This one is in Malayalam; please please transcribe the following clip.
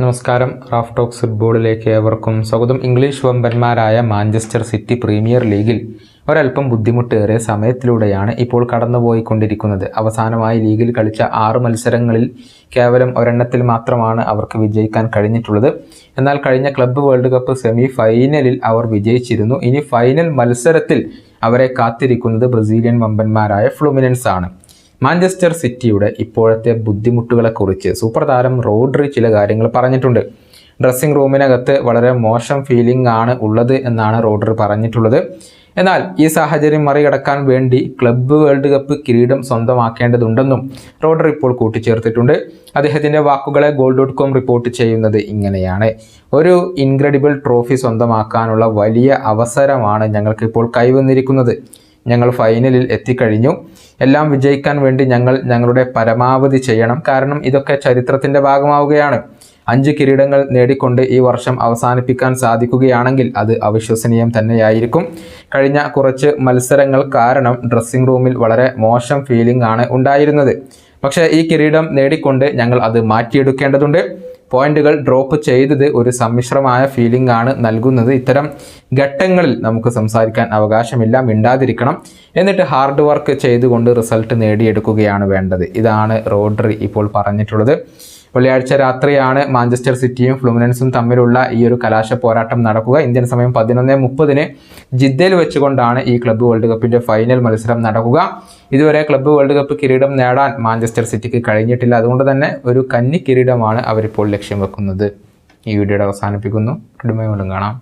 നമസ്കാരം. റാഫ് ടോക്സ് ഫുട്ബോളിലേക്ക് ഏവർക്കും സ്വാഗതം. ഇംഗ്ലീഷ് വമ്പന്മാരായ മാഞ്ചസ്റ്റർ സിറ്റി പ്രീമിയർ ലീഗിൽ ഒരല്പം ബുദ്ധിമുട്ടേറിയ സമയത്തിലൂടെയാണ് ഇപ്പോൾ കടന്നുപോയിക്കൊണ്ടിരിക്കുന്നത്. അവസാനമായി ലീഗിൽ കളിച്ച 6 മത്സരങ്ങളിൽ കേവലം ഒരെണ്ണത്തിൽ മാത്രമാണ് അവർക്ക് വിജയിക്കാൻ കഴിഞ്ഞിട്ടുള്ളത്. എന്നാൽ കഴിഞ്ഞ ക്ലബ്ബ് വേൾഡ് കപ്പ് സെമി ഫൈനലിൽ അവർ വിജയിച്ചിരുന്നു. ഇനി ഫൈനൽ മത്സരത്തിൽ അവരെ കാത്തിരിക്കുന്നത് ബ്രസീലിയൻ വമ്പന്മാരായ ഫ്ലുമിനൻസ് ആണ്. മാഞ്ചസ്റ്റർ സിറ്റിയുടെ ഇപ്പോഴത്തെ ബുദ്ധിമുട്ടുകളെക്കുറിച്ച് സൂപ്പർ താരം റോഡ്രി ചില കാര്യങ്ങൾ പറഞ്ഞിട്ടുണ്ട്. ഡ്രസ്സിംഗ് റൂമിനകത്ത് വളരെ മോശം ഫീലിംഗ് ആണ് ഉള്ളത് എന്നാണ് റോഡ്രി പറഞ്ഞിട്ടുള്ളത്. എന്നാൽ ഈ സാഹചര്യം മറികടക്കാൻ വേണ്ടി ക്ലബ്ബ് വേൾഡ് കപ്പ് കിരീടം സ്വന്തമാക്കേണ്ടതുണ്ടെന്നും റോഡ്രി ഇപ്പോൾ കൂട്ടിച്ചേർത്തിട്ടുണ്ട്. അദ്ദേഹത്തിൻ്റെ വാക്കുകളെ goal.com റിപ്പോർട്ട് ചെയ്യുന്നത് ഇങ്ങനെയാണ്: ഒരു ഇൻക്രെഡിബിൾ ട്രോഫി സ്വന്തമാക്കാനുള്ള വലിയ അവസരമാണ് ഞങ്ങൾക്കിപ്പോൾ കൈവന്നിരിക്കുന്നത്. ഞങ്ങൾ ഫൈനലിൽ എത്തിക്കഴിഞ്ഞു. എല്ലാം വിജയിക്കാൻ വേണ്ടി ഞങ്ങൾ ഞങ്ങളുടെ പരമാവധി ചെയ്യണം. കാരണം ഇതൊക്കെ ചരിത്രത്തിൻ്റെ ഭാഗമാവുകയാണ്. 5 കിരീടങ്ങൾ നേടിക്കൊണ്ട് ഈ വർഷം അവസാനിപ്പിക്കാൻ സാധിക്കുകയാണെങ്കിൽ അത് അവിശ്വസനീയം തന്നെയായിരിക്കും. കഴിഞ്ഞ കുറച്ച് മത്സരങ്ങൾ കാരണം ഡ്രസ്സിംഗ് റൂമിൽ വളരെ മോശം ഫീലിംഗ് ആണ് ഉണ്ടായിരുന്നത്. പക്ഷേ ഈ കിരീടം നേടിക്കൊണ്ട് ഞങ്ങൾ അത് മാറ്റിയെടുക്കേണ്ടതുണ്ട്. പോയിന്റുകൾ ഡ്രോപ്പ് ചെയ്തത് ഒരു സമ്മിശ്രമായ ഫീലിംഗ് ആണ് നൽകുന്നത്. ഇത്തരം ഘട്ടങ്ങളിൽ നമുക്ക് സംസാരിക്കാൻ അവകാശമില്ല, മിണ്ടാതിരിക്കണം. എന്നിട്ട് ഹാർഡ് വർക്ക് ചെയ്തുകൊണ്ട് റിസൾട്ട് നേടിയെടുക്കുകയാണ് വേണ്ടത്. ഇതാണ് റോഡ്രി ഇപ്പോൾ പറഞ്ഞിട്ടുള്ളത്. വെള്ളിയാഴ്ച രാത്രിയാണ് മാഞ്ചസ്റ്റർ സിറ്റിയും ഫ്ലുമിനൻസും തമ്മിലുള്ള ഈ ഒരു കലാശ പോരാട്ടം നടക്കുക. ഇന്ത്യൻ സമയം 11:30 ജിദ്ദയിൽ വെച്ചുകൊണ്ടാണ് ഈ ക്ലബ്ബ് വേൾഡ് കപ്പിൻ്റെ ഫൈനൽ മത്സരം നടക്കുക. ഇതുവരെ ക്ലബ്ബ് വേൾഡ് കപ്പ് കിരീടം നേടാൻ മാഞ്ചസ്റ്റർ സിറ്റിക്ക് കഴിഞ്ഞിട്ടില്ല. അതുകൊണ്ട് തന്നെ ഒരു കന്നി കിരീടമാണ് അവരിപ്പോൾ ലക്ഷ്യം വെക്കുന്നത്. ഈ വീഡിയോയുടെ അവസാനിപ്പിക്കുന്നു. വീണ്ടും കാണാം.